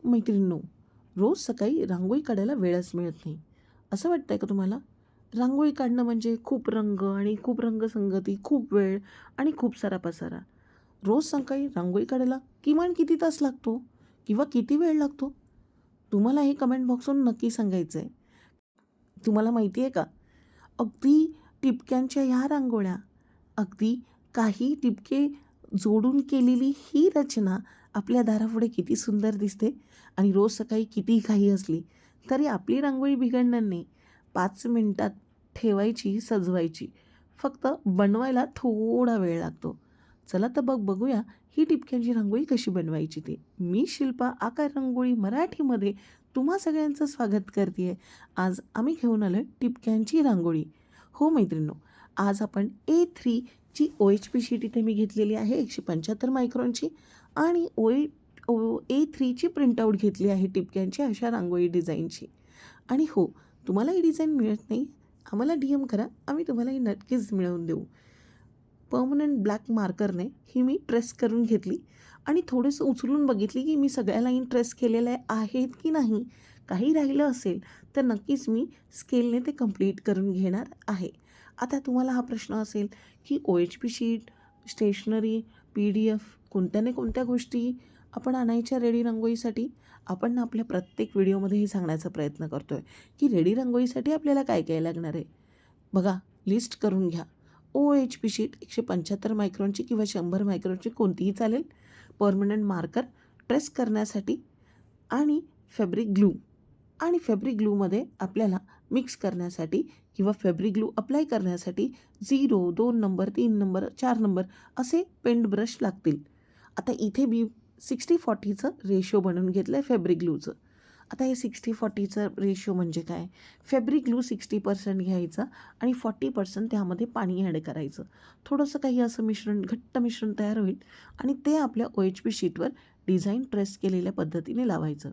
मैत्रिणींनो, रोज सकाळी रांगोळी काढायला वेळच मिळत नाही. असं वाटतंय का तुम्हाला? रांगोळी काढणं म्हणजे खूप रंग आणि खूप रंगसंगती, खूप वेळ आणि खूप सारा पसारा. रोज सकाळी रांगोळी काढायला किमान किती तास लागतो? किंवा किती वेळ लागतो? तुम्हाला हे कमेंट बॉक्सवरून नक्की सांगायचं आहे. तुम्हाला माहिती आहे का? अगदी टिपक्यांच्या ह्या रांगोळ्या, अगदी काही टिपके जोडून केलेली ही रचना आपल्या दारापुढे किती सुंदर दिसते आणि रोज सकाळी कितीही घाई असली तरी आपली रांगोळी बिघडणार नाही. 5 मिनिटात ठेवायची, सजवायची. फक्त बनवायला थोडा वेळ लागतो. चला तर बघूया ही टिपक्यांची रांगोळी कशी बनवायची ते. मी शिल्पा आकार रांगोळी मराठीमध्ये तुम्हा सगळ्यांचं स्वागत करते आहे. आज आम्ही घेऊन आलो आहे टिपक्यांची रांगोळी. हो मैत्रिणींनो, आज आपण A3ची OHP शीट इथे मी घेतलेली आहे 175 मायक्रॉनची आणि A3ची प्रिंटआउट घेतली आहे टिपक्यांची अशा रांगोळी डिझाईनची. आणि हो, तुम्हाला ही डिझाईन मिळत नाही, आम्हाला DM करा, आम्ही तुम्हाला ही नक्कीच मिळवून देऊ. पर्मनंट ब्लॅक मार्करने ही मी ट्रेस करून घेतली आणि थोडंसं उचलून बघितली की मी सगळ्या लाईन ट्रेस केलेल्या आहेत की नाही. काही राहिलं असेल तर नक्कीच मी स्केलने ते कंप्लीट करून घेणार आहे. आता तुम्हाला हा प्रश्न असेल की OHP शीट, स्टेशनरी, PDF कोणत्या ना कोणत्या गोष्टी आपण आणायच्या रेडी रांगोळीसाठी. आपण आपल्या प्रत्येक व्हिडिओमध्ये हे सांगण्याचा प्रयत्न करतो आहे की रेडी रांगोळीसाठी आपल्याला काय काय लागणार आहे. बघा, लिस्ट करून घ्या. OHP शीट 175 मायक्रॉनची किंवा 100 मायक्रॉनची कोणतीही चालेल. पर्मनंट मार्कर ट्रेस करण्यासाठी आणि फॅब्रिक ग्लू. आणि फॅब्रिक ग्लूमध्ये आपल्याला मिक्स करण्यासाठी किंवा फॅब्रिक ग्लू अप्लाय करण्यासाठी 0, 2 नंबर, 3 नंबर, 4 नंबर असे पेंट ब्रश लागतील. आता इथे मी 60-40चं रेशो बनवून घेतलं आहे फॅब्रिक ग्लूचं. आता हे 60-40चं रेशो म्हणजे काय? फॅब्रिक ग्लू 60% घ्यायचा आणि 40% त्यामध्ये पाणी ॲड करायचं. थोडंसं काही असं मिश्रण, घट्ट मिश्रण तयार होईल आणि ते आपल्या OHP शीटवर डिझाईन ट्रेस केलेल्या पद्धतीने लावायचं.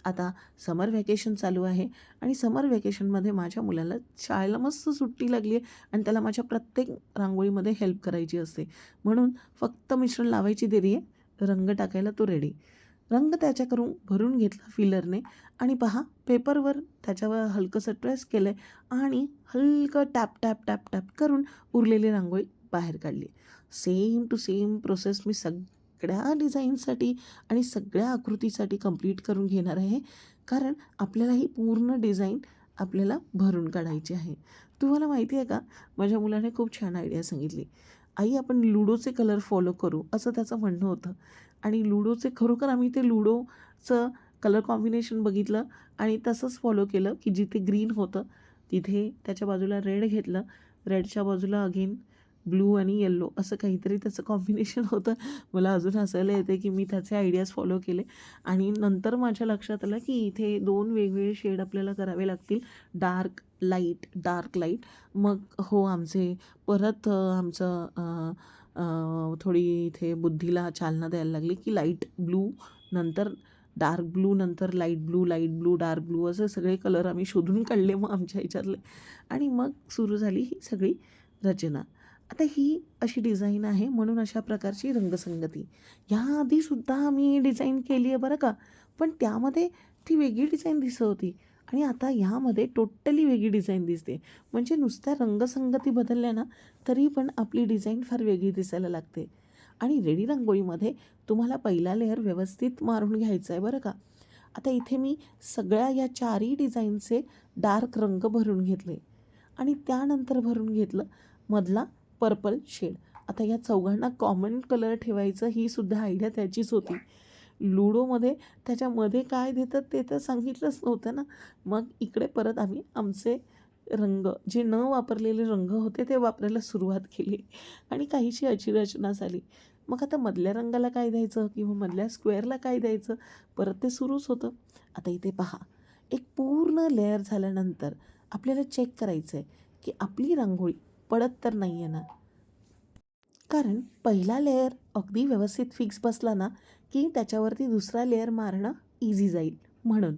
आता समर व्हॅकेशन चालू आहे आणि समर व्हॅकेशनमध्ये माझ्या मुलाला शाळेला मस्त सुट्टी लागली आहे आणि त्याला माझ्या प्रत्येक रांगोळीमध्ये हेल्प करायची असते. म्हणून फक्त मिश्रण लावायची देरी आहे, रंग टाकायला तो रेडी. रंग त्याच्याकडून भरून घेतला फिलरने आणि पहा पेपरवर त्याच्यावर हलकंसं ट्रेस केलं आहे आणि हलकं टॅप टॅप टॅप टॅप करून उरलेली रांगोळी बाहेर काढली. सेम टू सेम प्रोसेस मी सगळ्या डिझाईनसाठी आणि सगळ्या आकृतीसाठी कंप्लीट करून घेणार आहे, कारण आपल्याला ही पूर्ण डिझाईन आपल्याला भरून काढायची आहे. तुम्हाला माहिती आहे का, माझ्या मुलाने खूप छान आयडिया सांगितली. आई, आपण लुडोचे कलर फॉलो करू, असं त्याचं म्हणणं होतं. आणि लुडोचे खरोखर आम्ही ते लुडोचं कलर कॉम्बिनेशन बघितलं आणि तसंच फॉलो केलं की जिथे ग्रीन होतं तिथे त्याच्या बाजूला रेड घेतलं, रेडच्या बाजूला अगेन ब्लू आणि येल्लो असं काहीतरी त्याचं कॉम्बिनेशन होतं. मला अजून हसायला येते की मी त्याचे आयडियाज फॉलो केले आणि नंतर माझ्या लक्षात आलं की इथे 2 वेगवेगळे शेड आपल्याला करावे लागतील, डार्क लाईट, डार्क लाईट. मग हो, आमचे परत आमचं थोडी इथे बुद्धीला चालना द्यायला लागली की लाईट ब्लू नंतर डार्क ब्लू नंतर लाईट ब्लू, डार्क ब्लू असे सगळे कलर आम्ही शोधून काढले मग आमच्या ह्याच्यातले आणि मग सुरू झाली ही सगळी रचना. आता ही अशी डिझाईन आहे म्हणून अशा प्रकारची रंगसंगती. ह्याआधीसुद्धा मी डिझाईन केली आहे बरं का, पण त्यामध्ये ती वेगळी डिझाईन दिसत होती आणि आता ह्यामध्ये टोटली वेगळी डिझाईन दिसते. म्हणजे नुसत्या रंगसंगती बदलल्या ना तरी पण आपली डिझाईन फार वेगळी दिसायला लागते. आणि रेडी रांगोळीमध्ये तुम्हाला पहिला लेअर व्यवस्थित मारून घ्यायचा आहे बरं का. आता इथे मी सगळ्या या 4ही डिझाईनचे डार्क रंग भरून घेतले आणि त्यानंतर भरून घेतलं मधला पर्पल शेड. आता या चौघांना कॉमन कलर ठेवायचं ही सुद्धा आयडिया त्याचीच होती. लुडोमध्ये त्याच्यामध्ये काय देतात ते तर सांगितलंच नव्हतं ना. मग इकडे परत आम्ही आमचे रंग, जे न वापरलेले रंग होते ते वापरायला सुरुवात केली आणि काहीशी अशी रचना झाली. मग आता मधल्या रंगाला काय द्यायचं किंवा मधल्या स्क्वेअरला काय द्यायचं, परत ते सुरूच होतं. आता इथे पहा, एक पूर्ण लेअर झाल्यानंतर आपल्याला चेक करायचं आहे की आपली रांगोळी पडत तर नाही आहे ना. कारण पहिला लेअर अगदी व्यवस्थित फिक्स बसला ना की त्याच्यावरती दुसरा लेअर मारणं इझी जाईल. म्हणून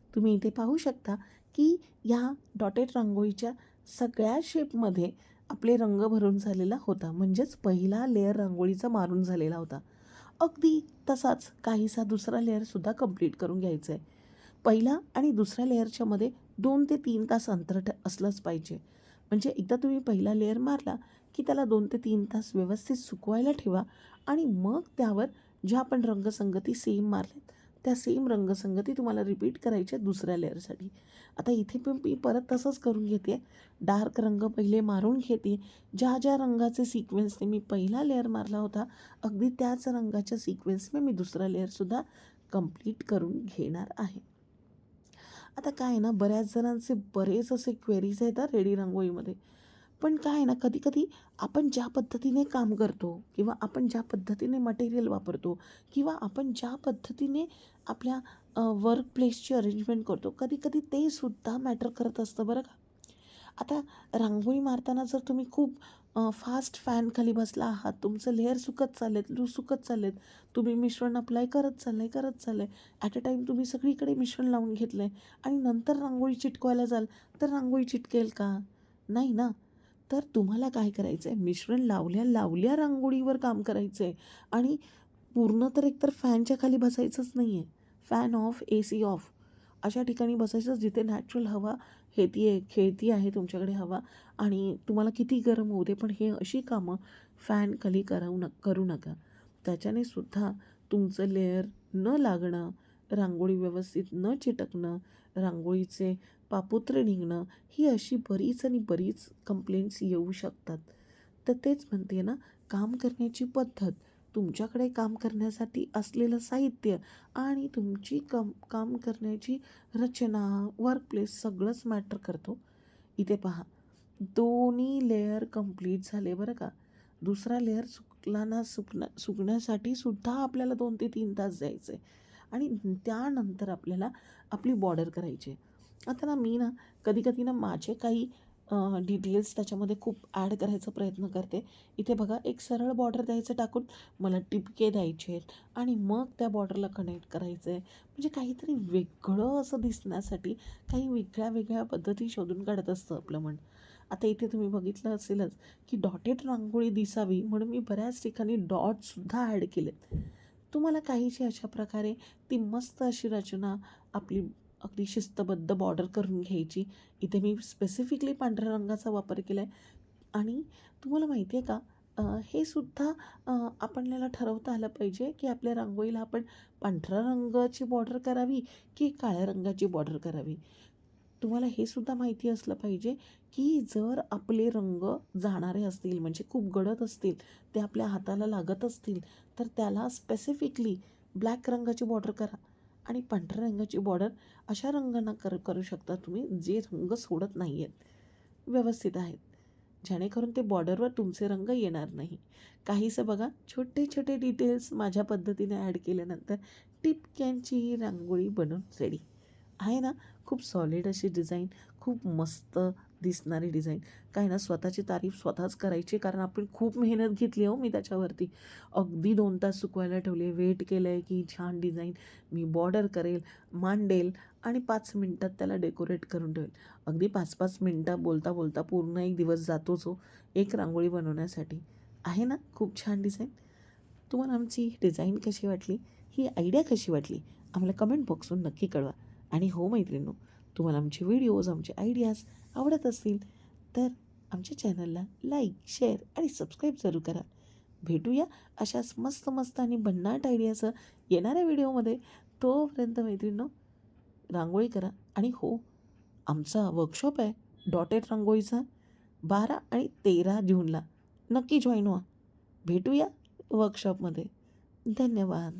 तुम्ही इथे पाहू शकता की ह्या डॉटेड रांगोळीच्या सगळ्या शेपमध्ये आपले रंग भरून झालेला होता. म्हणजेच पहिला लेअर रांगोळीचा मारून झालेला होता. अगदी तसाच काहीसा दुसरा लेअरसुद्धा कंप्लीट करून घ्यायचा आहे. पहिला आणि दुसऱ्या लेअरच्यामध्ये 2 ते 3 तास अंतर असलंच पाहिजे. म्हणजे एकदा तुम्ही पहिला लेअर मारला, की त्याला 2 ते 3 तास व्यवस्थित सुकवायला ठेवा आणि मग त्यावर ज्या आपण रंगसंगती सेम मारल्यात, त्या सेम रंगसंगती तुम्हाला रिपीट करायच्या दुसऱ्या लेअरसाठी. आता इथे पण मी परत तसंच करून घेते आहे. डार्क रंग पहिले मारून घेते. ज्या रंगाचे सिक्वेन्सने मी पहिला लेअर मारला होता, अगदी त्याच रंगाच्या सिक्वेन्सने मी दुसरा लेअरसुद्धा कंप्लीट करून घेणार आहे. आता काय आहे ना, बऱ्याच जणांचे बरेच असे क्वेरीज आहेत रेडी रांगोळीमध्ये. पण काय आहे ना, कधी-कधी आपण ज्या पद्धतीने काम करतो किंवा आपण ज्या पद्धतीने मटेरियल वापरतो किंवा आपण ज्या पद्धतीने आपल्या वर्क प्लेसची अरेंजमेंट करतो, कधी-कधी ते सुद्धा मॅटर करत असतं बरं का. आता रांगोळी मारताना जर तुम्ही खूप फास्ट फॅनखाली बसला आहात, तुमचं लेयर सुकत सुकत चाललेत, तुम्ही मिश्रण अप्लाय करत चाललंय, ॲट अ टाईम तुम्ही सगळीकडे मिश्रण लावून घेतलं आहे आणि नंतर रांगोळी चिटकवायला जाल, तर रांगोळी चिटकेल का? नाही ना. तर तुम्हाला काय करायचं आहे, मिश्रण लावल्या रांगोळीवर काम करायचं आहे आणि पूर्ण तर एकतर फॅनच्या खाली बसायचंच नाही आहे. फॅन ऑफ, AC ऑफ अशा ठिकाणी बसायचं जिथे नॅचरल हवा खेळती आहे तुमच्याकडे हवा आणि तुम्हाला किती गरम होऊ दे, पण हे अशी कामं फॅनखाली करू नका. त्याच्याने सुद्धा तुमचं लेयर न लागणं, रांगोळी व्यवस्थित न चिटकणं, रांगोळीचे पापुत्रे निघणं, ही अशी बरीच आणि बरीच कंप्लेंट्स येऊ शकतात. तर तेच म्हणते ना, काम करण्याची पद्धत, तुमच्याकडे काम करण्यासाठी असलेलं साहित्य आणि तुमची काम करण्याची रचना, वर्क प्लेस सगळंच मॅटर करतो. इथे पहा, दोन्ही लेयर कंप्लीट झाले बरं का. दुसरा लेयर सुकण्यासाठी सुद्धा आपल्याला 2 ते 3 तास द्यायचे आणि त्यानंतर आपल्याला आपली बॉर्डर करायची आहे. आता ना मी ना कधी-कधी ना माझे काही डिटेल्स त्याच्यामध्ये खूप ॲड करायचा प्रयत्न करते. इथे बघा एक सरळ बॉर्डर द्यायचं टाकून मला टिपके द्यायचे आहेत आणि मग त्या बॉर्डरला कनेक्ट करायचं आहे. म्हणजे काहीतरी वेगळं असं दिसण्यासाठी काही वेगळ्या पद्धती शोधून काढत असतं आपलं मन. आता इथे तुम्ही बघितलं असेलच की डॉटेड रांगोळी दिसावी म्हणून मी बऱ्याच ठिकाणी डॉट्ससुद्धा ॲड केलेत. तुम्हाला काहीशी अशा प्रकारे ती मस्त अशी रचना आपली अगदी शिस्तबद्ध बॉर्डर करून घ्यायची. इथे मी स्पेसिफिकली पांढऱ्या रंगाचा वापर केला आहे आणि तुम्हाला माहिती आहे का, हे सुद्धा आपल्याला ठरवता आलं पाहिजे की आपल्या रांगोळीला आपण पांढऱ्या रंगाची बॉर्डर करावी की काळ्या रंगाची बॉर्डर करावी. तुम्हाला हे सुद्धा माहिती असलं पाहिजे की जर आपले रंग जाणारे असतील म्हणजे खूप गडद असतील, ते आपल्या हाताला लागत असतील, तर त्याला स्पेसिफिकली ब्लॅक रंगाची बॉर्डर करा आणि पांढऱ्या रंगाची बॉर्डर अशा रंगांना करू शकता तुम्ही जे रंग सोडत नाही आहेत, व्यवस्थित आहेत. जेणेकरून ते बॉर्डरवर तुमचे रंग येणार नाही. काहीसं बघा छोटे डिटेल्स माझ्या पद्धतीने ॲड केल्यानंतर टिपक्यांची रांगोळी बनून रेडी. आहे ना, खूप सॉलिड अशी डिझाईन, खूप मस्त दिसणारी डिझाईन. काय ना स्वतःची तारीफ स्वतःच करायची कारण आपण खूप मेहनत घेतली हो मी त्याच्यावरती. अगदी 2 तास सुकवायला ठेवले, वेट केलं आहे की छान डिझाईन मी बॉर्डर करेल, मांडेल आणि 5 मिनिटात त्याला डेकोरेट करून ठेवेल. अगदी 5-5 मिनिटं बोलता पूर्ण एक दिवस जातोच हो, एक रांगोळी बनवण्यासाठी. आहे ना, खूप छान डिझाईन. तुम्हाला आमची डिझाईन कशी वाटली, ही आयडिया कशी वाटली, आम्हाला कमेंट बॉक्सवरून नक्की कळवा. आणि हो मैत्रिणींनो, तुम्हाला आमचे व्हिडिओज, आमचे आयडियाज आवडत असतील, तर आमच्या चॅनलला लाईक, शेअर आणि सबस्क्राईब जरूर करा. भेटूया अशाच मस्त आणि भन्नाट आयडियासह येणाऱ्या व्हिडिओमध्ये. तोपर्यंत मैत्रिणींनो, रांगोळी करा आणि हो, आमचा वर्कशॉप आहे डॉटेड रांगोळीचा 12 आणि 13 जूनला. नक्की जॉईन व्हा. भेटूया वर्कशॉपमध्ये. धन्यवाद.